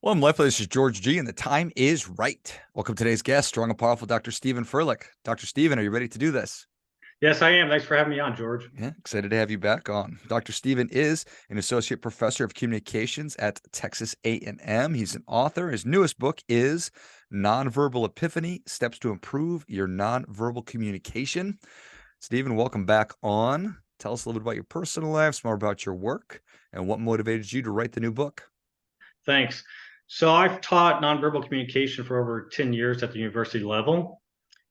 Welcome, LifeBlood. This is George G, and the time is right. Welcome to today's guest, strong and powerful Dr. Stephen Furlich. Dr. Stephen, are you ready to do this? Yes, I am. Thanks for having me on, George. Yeah, excited to have you back on. Dr. Stephen is an associate professor of communications at Texas A&M. He's an author. His newest book is NonVerbal Epiphany: Steps to Improve Your Nonverbal Communication. Stephen, welcome back on. Tell us a little bit about your personal life, some more about your work, and what motivated you to write the new book. Thanks. So I've taught nonverbal communication for over 10 years at the university level,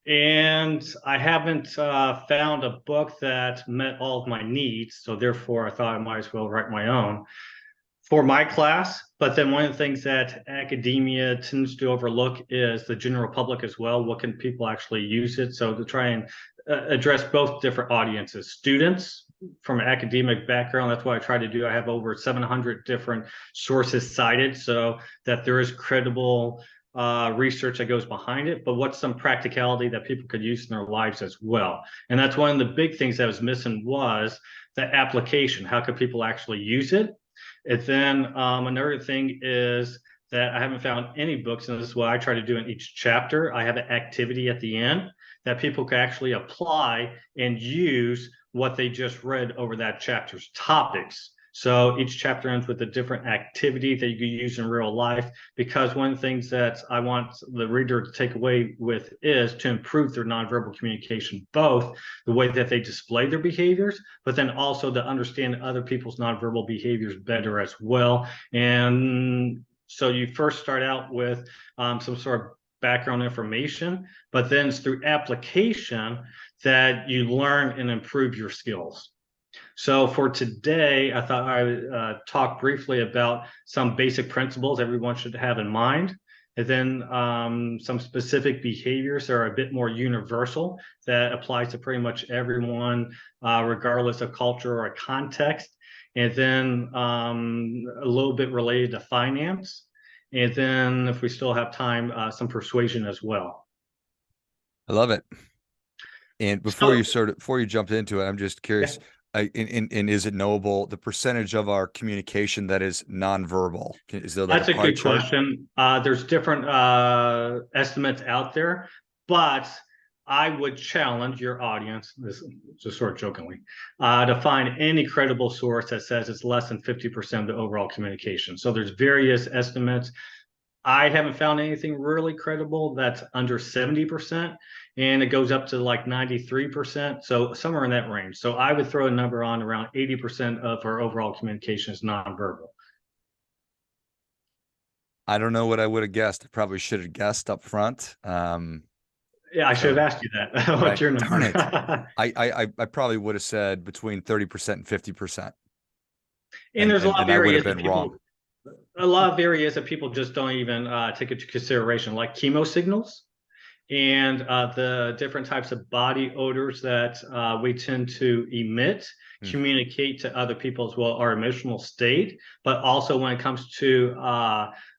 and I haven't found a book that met all of my needs. So therefore, I thought I might as well write my own for my class. But then one of the things that academia tends to overlook is the general public as well. What can people actually use it? So to try and address both different audiences, students from an academic background, that's what I try to do. I have over 700 different sources cited so that there is credible research that goes behind it, but what's some practicality that people could use in their lives as well. And that's one of the big things that was missing was the application. How could people actually use it? And then another thing is that I haven't found any books, and this is what I try to do in each chapter. I have an activity at the end that people can actually apply and use what they just read over that chapter's topics. So each chapter ends with a different activity that you can use in real life, because one of the things that I want the reader to take away with is to improve their nonverbal communication, both the way that they display their behaviors, but then also to understand other people's nonverbal behaviors better as well. And so you first start out with some sort of background information, but then it's through application that you learn and improve your skills. So for today, I thought I would talk briefly about some basic principles everyone should have in mind, and then some specific behaviors that are a bit more universal that applies to pretty much everyone, regardless of culture or context, and then a little bit related to finance, and then if we still have time, some persuasion as well. I love it. And So, before you jump into it, I'm just curious, yeah. and is it knowable the percentage of our communication that is nonverbal? Is there like a That's a pie good chart? question. There's different estimates out there, but I would challenge your audience, this just sort of jokingly, to find any credible source that says it's less than 50% of the overall communication. So there's various estimates. I haven't found anything really credible that's under 70%, and it goes up to like 93%. So somewhere in that range. So I would throw a number on around 80% of our overall communication is nonverbal. I don't know what I would have guessed. I probably should have guessed up front. Yeah, I should have So asked you that. What's right, your darn number? it. I probably would have said between 30% and 50%. And there's And I would have been wrong. a lot of areas that people just don't even take into consideration, like chemo signals and the different types of body odors that we tend to emit, Hmm. communicate to other people as well, our emotional state, but also when it comes to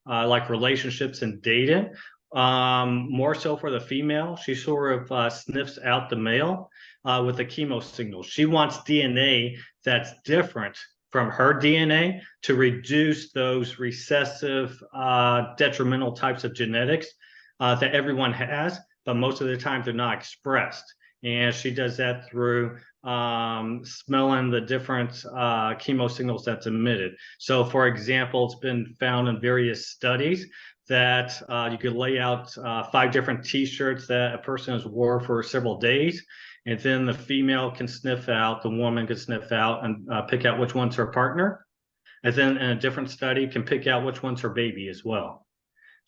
like relationships and dating, more so for the female, she sort of sniffs out the male with the chemo signal. She wants DNA that's different from her DNA to reduce those recessive, detrimental types of genetics that everyone has, but most of the time they're not expressed. And she does that through smelling the different chemo signals that's emitted. So, for example, it's been found in various studies that you could lay out 5 different T-shirts that a person has wore for several days, and then the female can sniff out, the woman can sniff out and pick out which one's her partner, and then in a different study can pick out which one's her baby as well.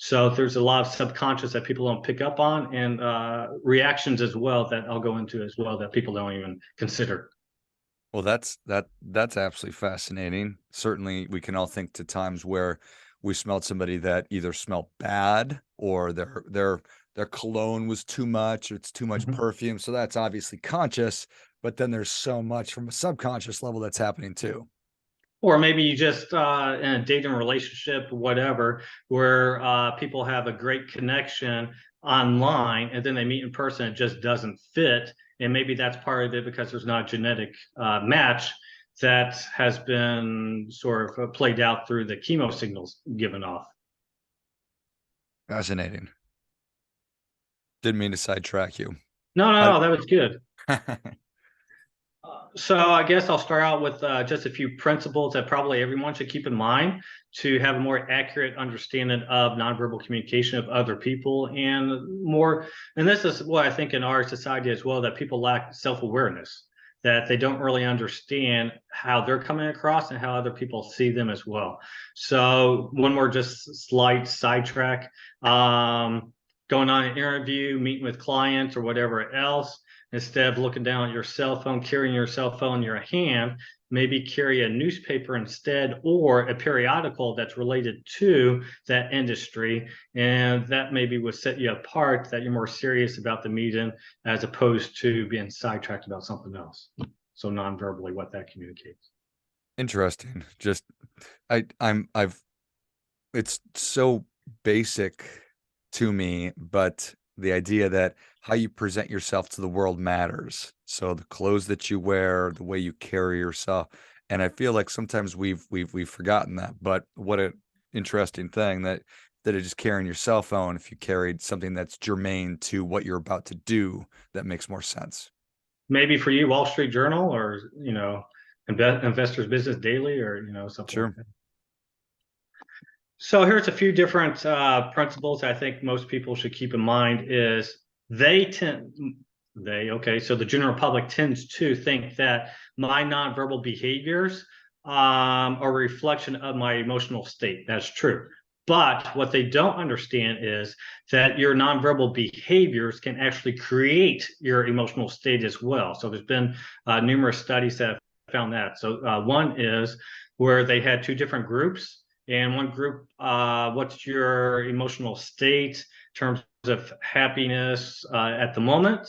So there's a lot of subconscious that people don't pick up on, and reactions as well that I'll go into as well that people don't even consider. Well, that's absolutely fascinating. Certainly, we can all think to times where we smelled somebody that either smelled bad or their cologne was too much, or it's too much Mhm. perfume. So that's obviously conscious, but then there's so much from a subconscious level that's happening too. Or maybe you just in a dating relationship, whatever, where people have a great connection online and then they meet in person, it just doesn't fit. And maybe that's part of it because there's not a genetic match that has been sort of played out through the chemo signals given off. Fascinating. Didn't mean to sidetrack you. No, no, I, no, that was good. So I guess I'll start out with just a few principles that probably everyone should keep in mind to have a more accurate understanding of nonverbal communication of other people and more. And this is what I think in our society as well, that people lack self-awareness, that they don't really understand how they're coming across and how other people see them as well. So one more just slight sidetrack, going on an interview, meeting with clients or whatever else. Instead of looking down at your cell phone, carrying your cell phone in your hand, maybe carry a newspaper instead or a periodical that's related to that industry. And that maybe will set you apart, that you're more serious about the meeting as opposed to being sidetracked about something else. So non-verbally, what that communicates. Interesting. Just I've it's so basic to me, but the idea that how you present yourself to the world matters. So the clothes that you wear, the way you carry yourself. And I feel like sometimes we've forgotten that. But what an interesting thing that is just carrying your cell phone. If you carried something that's germane to what you're about to do, that makes more sense. Maybe for you, Wall Street Journal or, Investors Business Daily or, something like Sure. that. So here's a few different principles I think most people should keep in mind is so the general public tends to think that my nonverbal behaviors are a reflection of my emotional state. That's true. But what they don't understand is that your nonverbal behaviors can actually create your emotional state as well. So there's been numerous studies that have found that. So one is where they had two different groups. And one group, what's your emotional state in terms of happiness at the moment?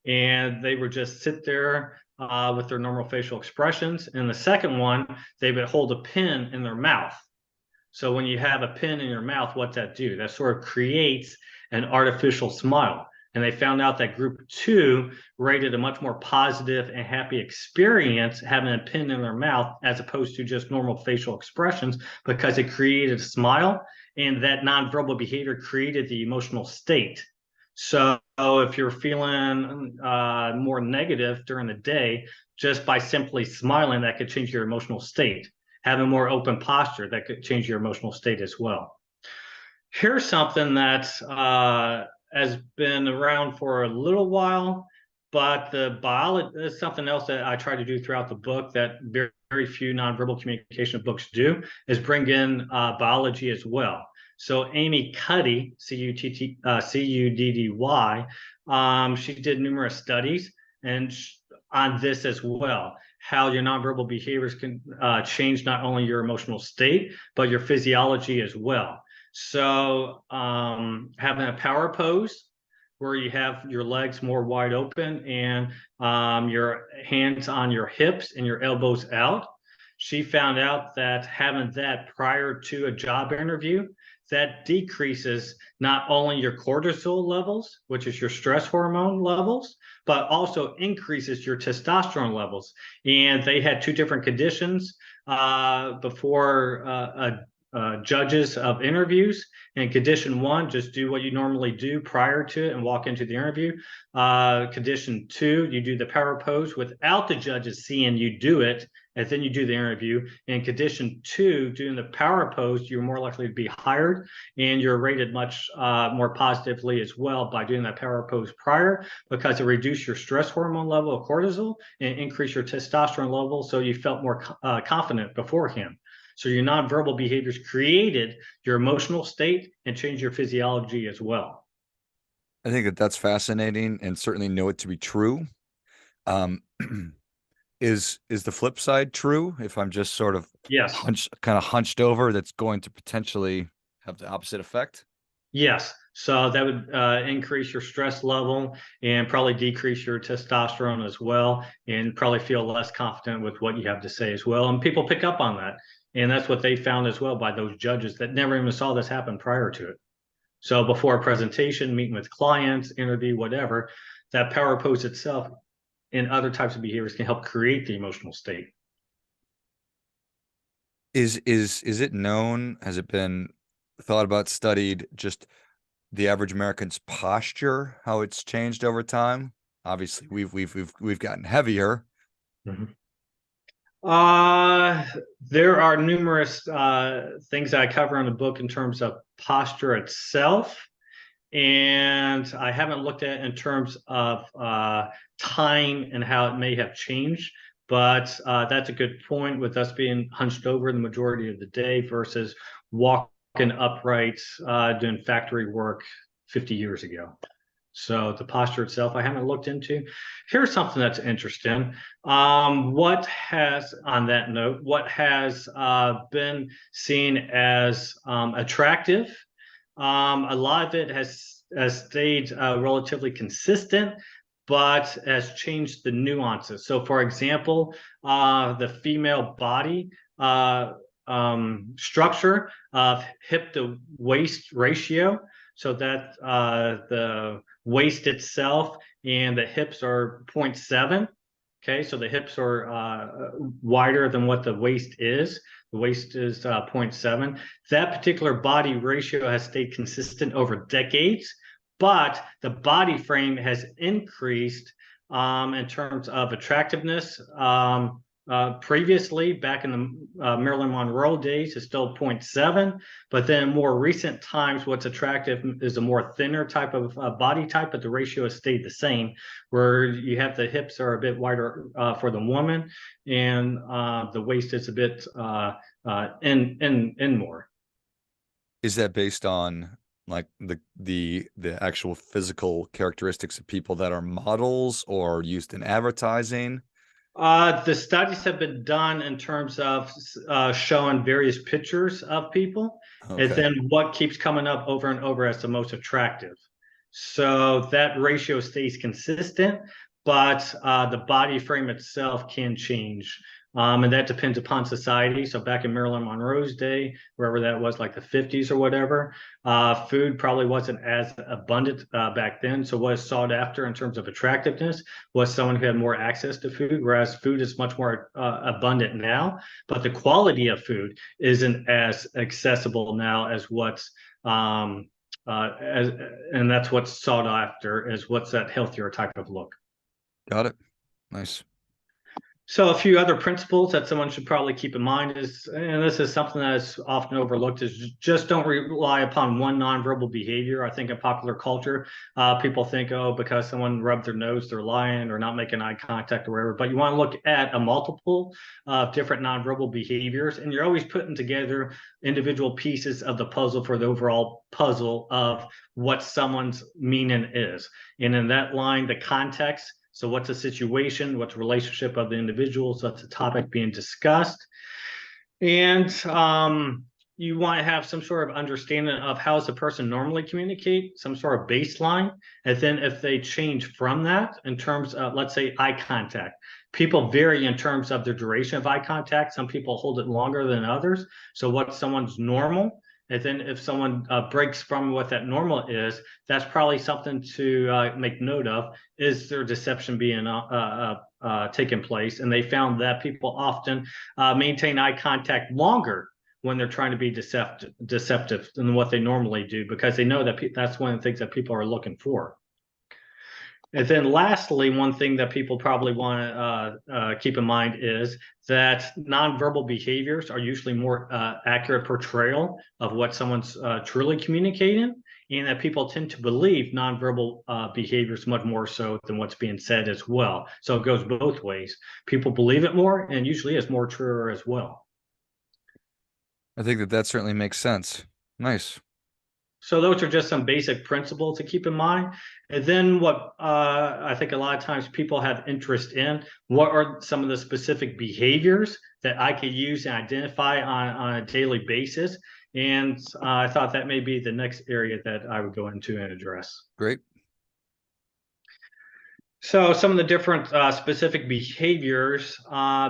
And they would just sit there with their normal facial expressions. And the second one, they would hold a pin in their mouth. So when you have a pin in your mouth, what's that do? That sort of creates an artificial smile. And they found out that group two rated a much more positive and happy experience having a pin in their mouth as opposed to just normal facial expressions because it created a smile and that nonverbal behavior created the emotional state. So if you're feeling more negative during the day, just by simply smiling, that could change your emotional state. Having a more open posture, that could change your emotional state as well. Here's something that has been around for a little while, but the biology is something else that I try to do throughout the book that very few nonverbal communication books do is bring in biology as well. So Amy Cuddy, Cuddy, she did numerous studies and on this as well, how your nonverbal behaviors can change not only your emotional state, but your physiology as well. So having a power pose where you have your legs more wide open and your hands on your hips and your elbows out. She found out that having that prior to a job interview, that decreases not only your cortisol levels, which is your stress hormone levels, but also increases your testosterone levels. And they had two different conditions before judges of interviews. And condition one, just do what you normally do prior to it and walk into the interview. Condition two, you do the power pose without the judges seeing you do it, and then you do the interview. In condition two, doing the power pose, you're more likely to be hired, and you're rated much more positively as well by doing that power pose prior, because it reduced your stress hormone level of cortisol and increased your testosterone level, so you felt more confident beforehand. So your nonverbal behaviors created your emotional state and changed your physiology as well. I think that that's fascinating and certainly know it to be true. Um, is the flip side true? If I'm just sort of Yes. kind of hunched over, that's going to potentially have the opposite effect? Yes. So that would increase your stress level and probably decrease your testosterone as well, and probably feel less confident with what you have to say as well. And people pick up on that. And that's what they found as well by those judges that never even saw this happen prior to it. So before a presentation, meeting with clients, interview, whatever, that power pose itself and other types of behaviors can help create the emotional state. Is it known? Has it been thought about, studied, just the average American's posture, how it's changed over time? Obviously, we've gotten heavier. Mhm. Uh, there are numerous things that I cover in the book in terms of posture itself. And I haven't looked at it in terms of time and how it may have changed. But that's a good point with us being hunched over the majority of the day versus walking upright, doing factory work 50 years ago. So the posture itself, I haven't looked into. Here's something that's interesting. What has, on that note, what has been seen as attractive? A lot of it has stayed relatively consistent, but has changed the nuances. So, for example, the female body structure of hip to waist ratio, so that the waist itself and the hips are 0.7. Okay, so the hips are wider than what the waist is. The waist is 0.7. That particular body ratio has stayed consistent over decades, but the body frame has increased in terms of attractiveness. Previously, back in the Marilyn Monroe days, it's still 0.7, but then in more recent times, what's attractive is a more thinner type of body type, but the ratio has stayed the same, where you have the hips are a bit wider for the woman, and the waist is a bit in more. Is that based on like the actual physical characteristics of people that are models or used in advertising? The studies have been done in terms of showing various pictures of people, and Okay. then what keeps coming up over and over as the most attractive. So that ratio stays consistent, but the body frame itself can change. And that depends upon society. So back in Marilyn Monroe's day, wherever that was, like the 50s or whatever, food probably wasn't as abundant back then. So what is sought after in terms of attractiveness was someone who had more access to food, whereas food is much more abundant now. But the quality of food isn't as accessible now as what's and that's what's sought after, is what's that healthier type of look. Got it. Nice. So a few other principles that someone should probably keep in mind is, and this is something that is often overlooked, is just don't rely upon one nonverbal behavior. I think in popular culture, people think, oh, because someone rubbed their nose, they're lying or not making eye contact or whatever. But you want to look at a multiple of different nonverbal behaviors, and you're always putting together individual pieces of the puzzle for the overall puzzle of what someone's meaning is. And in that line, the context. So what's the situation? What's the relationship of the individuals? What's the topic being discussed? And you want to have some sort of understanding of how does the person normally communicate, some sort of baseline. And then if they change from that in terms of, let's say, eye contact, people vary in terms of the duration of eye contact. Some people hold it longer than others. So what's someone's normal? And then if someone breaks from what that normal is, that's probably something to make note of. Is there deception being taking place? And they found that people often maintain eye contact longer when they're trying to be deceptive than what they normally do, because they know that that's one of the things that people are looking for. And then lastly, one thing that people probably want to keep in mind is that nonverbal behaviors are usually more accurate portrayal of what someone's truly communicating, and that people tend to believe nonverbal behaviors much more so than what's being said as well. So it goes both ways. People believe it more, and usually it's more true as well. I think that certainly makes sense. Nice. So those are just some basic principles to keep in mind. And then what I think a lot of times people have interest in, what are some of the specific behaviors that I could use and identify on a daily basis? And I thought that may be the next area that I would go into and address. Great. So some of the different specific behaviors,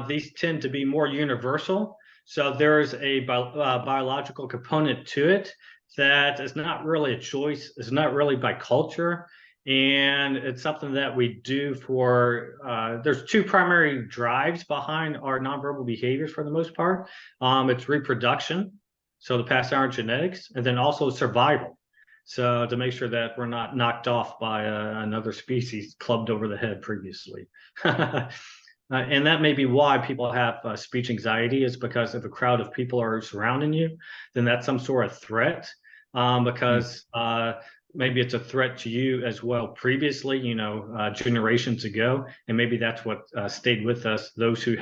these tend to be more universal. So there's a biological component to it that is not really a choice. It's not really by culture. And it's something that we do for, there's two primary drives behind our nonverbal behaviors for the most part. It's reproduction, so to pass down genetics, and then also survival. So to make sure that we're not knocked off by another species clubbed over the head previously. And that may be why people have speech anxiety, is because if a crowd of people are surrounding you, then that's some sort of threat, Mm. because maybe it's a threat to you as well previously, generations ago. And maybe that's what stayed with us. Those who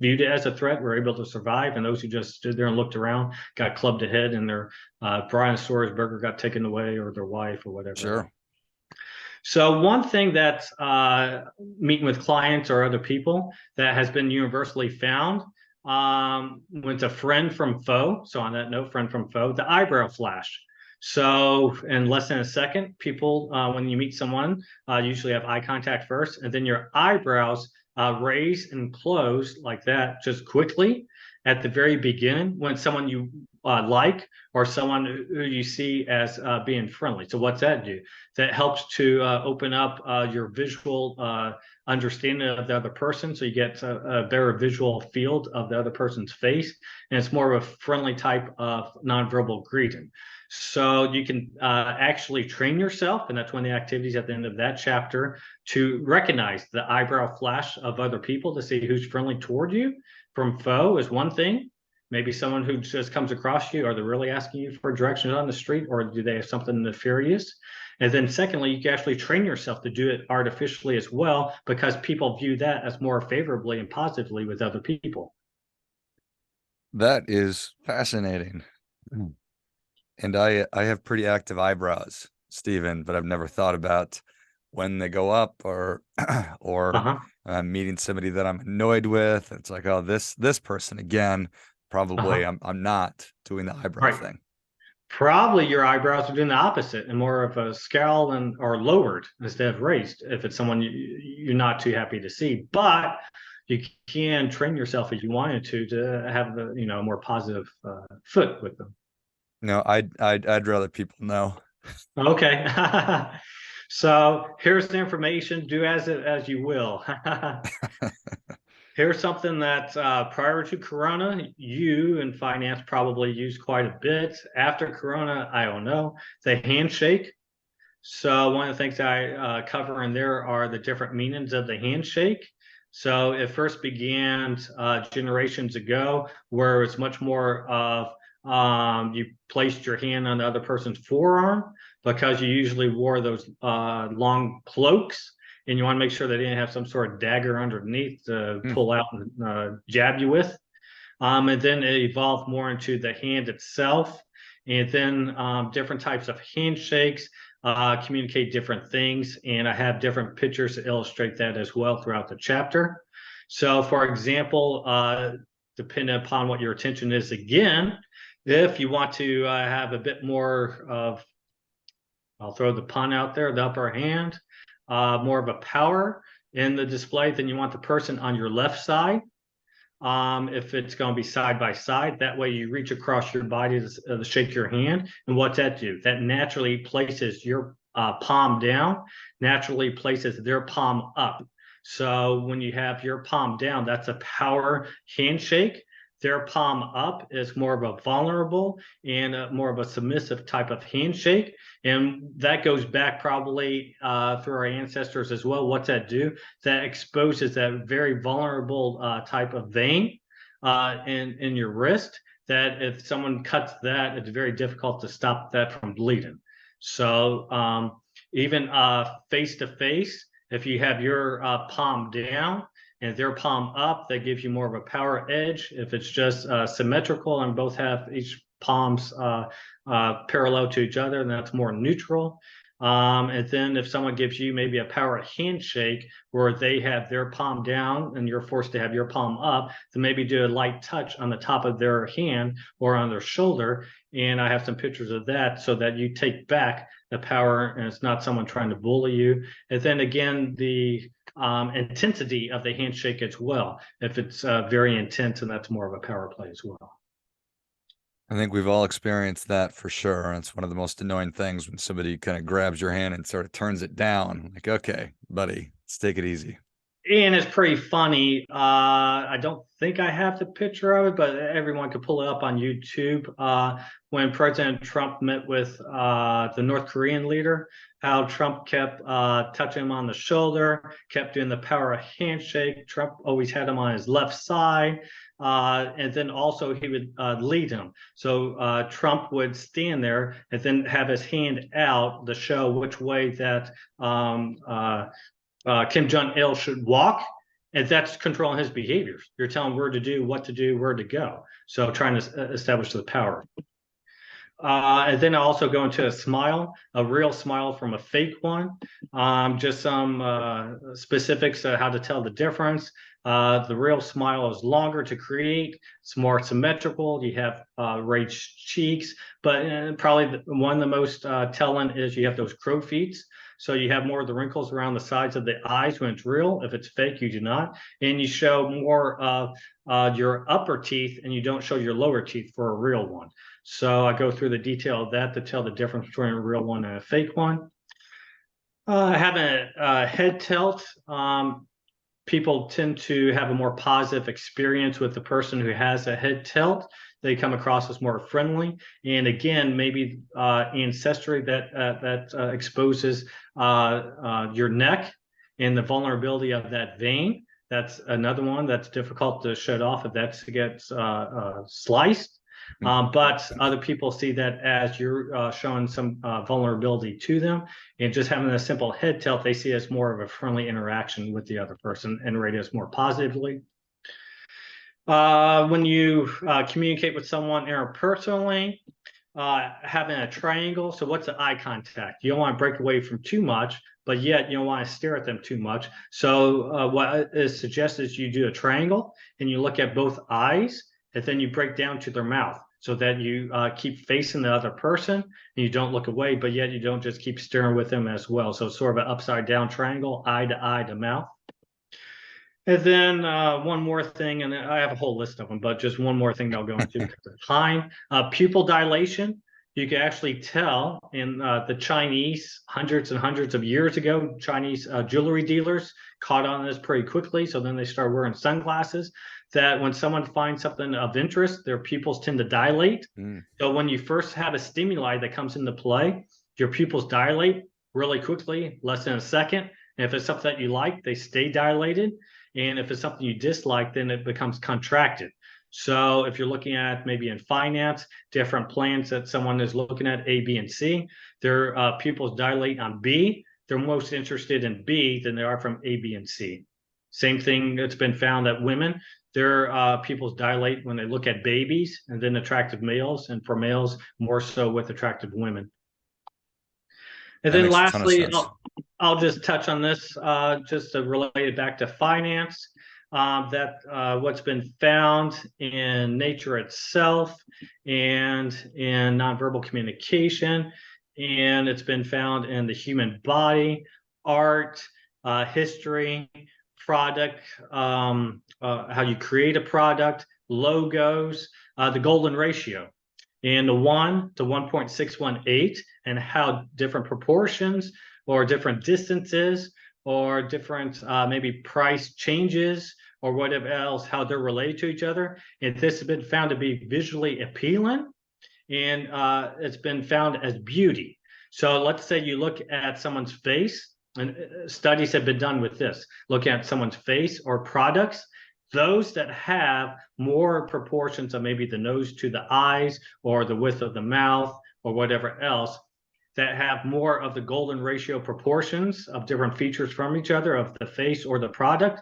viewed it as a threat were able to survive, and those who just stood there and looked around got clubbed ahead, and their Brontosaurus burger got taken away, or their wife, or whatever else. Sure. So one thing that's meeting with clients or other people that has been universally found, with a friend from foe. So on that note, friend from foe, the eyebrow flash. So in less than a second, people, when you meet someone, usually have eye contact first, and then your eyebrows raise and close like that, just quickly at the very beginning when someone you like, or someone who you see as being friendly. So what's that do? That helps to open up your visual understanding of the other person, so you get a better visual field of the other person's face, and it's more of a friendly type of nonverbal greeting. So you can actually train yourself, and that's one of the activities at the end of that chapter, to recognize the eyebrow flash of other people to see who's friendly toward you. From foe is one thing. Maybe someone who just comes across you, are they really asking you for directions on the street, or do they have something nefarious? And then secondly, you can actually train yourself to do it artificially as well, because people view that as more favorably and positively with other people. That is fascinating. Mm. And I have pretty active eyebrows, Stephen, but I've never thought about when they go up, or or Uh-huh. meeting somebody that I'm annoyed with. It's like, oh, this person again. Probably Uh-huh. I'm not doing the eyebrow Right. thing. Probably your eyebrows are doing the opposite, and more of a scowl and or lowered instead of raised, if it's someone you're not too happy to see. But you can train yourself if you wanted to have the more positive foot with them. No, I'd rather people know. Okay. So here's the information. Do as you will. Here's something that prior to Corona, you in finance probably used quite a bit. After Corona, I don't know. The handshake. So one of the things I cover in there are the different meanings of the handshake. So it first began generations ago, where it's much more of you placed your hand on the other person's forearm, because you usually wore those long cloaks, and you want to make sure they didn't have some sort of dagger underneath to Hmm. pull out and jab you with. And then it evolved more into the hand itself, and then different types of handshakes communicate different things. And I have different pictures to illustrate that as well throughout the chapter. So, for example, depending upon what your attention is, again, if you want to have a bit more of, I'll throw the pun out there, the upper hand, more of a power in the display, then you want the person on your left side. If it's going to be side by side, that way you reach across your body to shake your hand. And what's that do? That naturally places your palm down, naturally places their palm up. So when you have your palm down, that's a power handshake. Their palm up is more of a vulnerable and more of a submissive type of handshake. And that goes back probably through our ancestors as well. What's that do? That exposes that very vulnerable type of vein in your wrist, that if someone cuts that, it's very difficult to stop that from bleeding. So even face to face, if you have your palm down and their palm up, that gives you more of a power edge. If it's just symmetrical and both have each palms parallel to each other, and that's more neutral. And then if someone gives you maybe a power handshake where they have their palm down and you're forced to have your palm up, then maybe do a light touch on the top of their hand or on their shoulder. And I have some pictures of that, so that you take back the power and it's not someone trying to bully you. And then again, the intensity of the handshake as well. If it's very intense, and that's more of a power play as well. I think we've all experienced that for sure. And it's one of the most annoying things when somebody kind of grabs your hand and sort of turns it down. Like, okay, buddy, let's take it easy. And it's pretty funny. I don't think I have the picture of it, but everyone could pull it up on YouTube. When President Trump met with the North Korean leader, how Trump kept touching him on the shoulder, kept doing the power handshake. Trump always had him on his left side. And then also he would lead him. So Trump would stand there and then have his hand out to show which way that Kim Jong-il should walk, and that's controlling his behaviors. You're telling him where to do, what to do, where to go. So trying to establish the power. And then I also go into a smile, a real smile from a fake one. Just some specifics of how to tell the difference. The real smile is longer to create. It's more symmetrical. You have raised cheeks, but probably one of the most telling is you have those crow feet. So you have more of the wrinkles around the sides of the eyes when it's real. If it's fake, you do not. And you show more of your upper teeth and you don't show your lower teeth for a real one. So I go through the detail of that to tell the difference between a real one and a fake one. Having a head tilt, people tend to have a more positive experience with the person who has a head tilt. They come across as more friendly, and again, maybe ancestry that exposes your neck and the vulnerability of that vein. That's another one that's difficult to shut off if that gets sliced. But other people see that as you're showing some vulnerability to them, and just having a simple head tilt, they see it as more of a friendly interaction with the other person and rate us more positively. When you communicate with someone interpersonally, having a triangle. So what's the eye contact? You don't want to break away from too much, but yet you don't want to stare at them too much. So what is suggested is you do a triangle and you look at both eyes, and then you break down to their mouth so that you keep facing the other person and you don't look away, but yet you don't just keep staring with them as well. So sort of an upside down triangle, eye to mouth. And then one more thing, and I have a whole list of them, but just one more thing that I'll go into because of time. Pupil dilation. You can actually tell in the Chinese, hundreds and hundreds of years ago, Chinese jewelry dealers caught on this pretty quickly. So then they start wearing sunglasses, that when someone finds something of interest, their pupils tend to dilate. So when you first have a stimuli that comes into play, your pupils dilate really quickly, less than a second. And if it's something that you like, they stay dilated. And if it's something you dislike, then it becomes contracted. So if you're looking at maybe in finance, different plans that someone is looking at, A, B, and C, their pupils dilate on B. They're most interested in B than they are from A, B, and C. Same thing, it's been found that women, their pupils dilate when they look at babies and then attractive males, and for males, more so with attractive women. And then lastly, I'll just touch on this just to relate it back to finance, that what's been found in nature itself and in nonverbal communication, and it's been found in the human body, art, history, product, how you create a product, logos, the golden ratio. And the 1 to 1.618, and how different proportions or different distances or different maybe price changes or whatever else, how they're related to each other. And this has been found to be visually appealing, and it's been found as beauty. So let's say you look at someone's face, and studies have been done with this, looking at someone's face or products. Those that have more proportions of maybe the nose to the eyes or the width of the mouth or whatever else, that have more of the golden ratio proportions of different features from each other of the face or the product,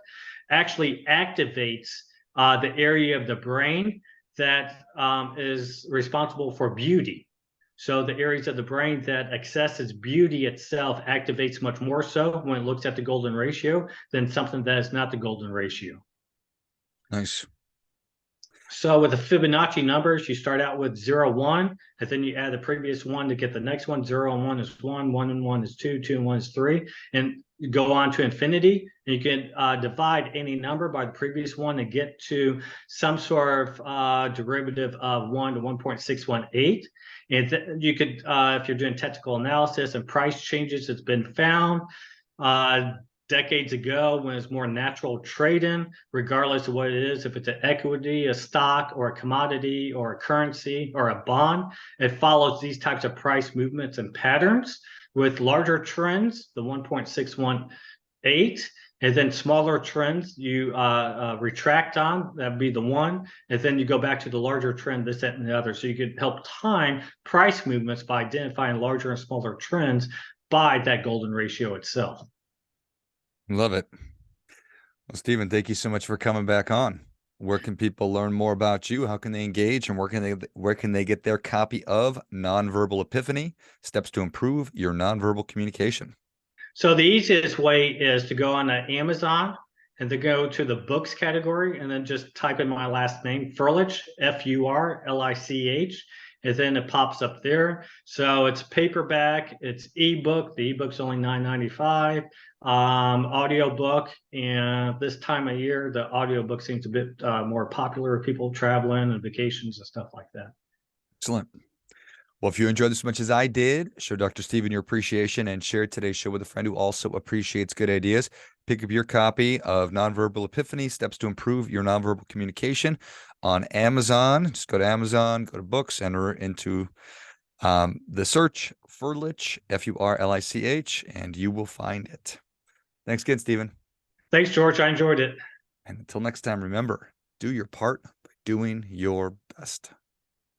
actually activates the area of the brain that is responsible for beauty. So the areas of the brain that accesses beauty itself activates much more so when it looks at the golden ratio than something that is not the golden ratio. Nice. So with the Fibonacci numbers, you start out with 0, 1, and then you add the previous one to get the next one. 0 and 1 is 1, 1 and 1 is 2, 2 and 1 is 3, and you go on to infinity. And you can divide any number by the previous one and get to some sort of derivative of 1 to 1.618. And you could, if you're doing technical analysis and price changes, it's been found. decades ago when it's more natural trading, regardless of what it is, if it's an equity, a stock, or a commodity, or a currency, or a bond. It follows these types of price movements and patterns with larger trends, the 1.618, and then smaller trends you retract on, that'd be the one, and then you go back to the larger trend, this, that, and the other. So you could help time price movements by identifying larger and smaller trends by that golden ratio itself. Love it. Well, Stephen, thank you so much for coming back on. Where can people learn more about you? How can they engage? And where can they get their copy of Nonverbal Epiphany, Steps to Improve Your Nonverbal Communication? So the easiest way is to go on Amazon and to go to the books category and then just type in my last name, Furlich, Furlich, and then it pops up there. So it's paperback, it's ebook. The ebook's only $9.95. Audiobook, and this time of year, the audiobook seems a bit more popular with people traveling and vacations and stuff like that. Excellent. Well, if you enjoyed this as much as I did, show Dr. Stephen your appreciation and share today's show with a friend who also appreciates good ideas. Pick up your copy of Nonverbal Epiphany, Steps to Improve Your Nonverbal Communication on Amazon. Just go to Amazon, go to books, enter into the search Furlich, Furlich, and you will find it. Thanks again, Stephen. Thanks, George. I enjoyed it. And until next time, remember, do your part by doing your best.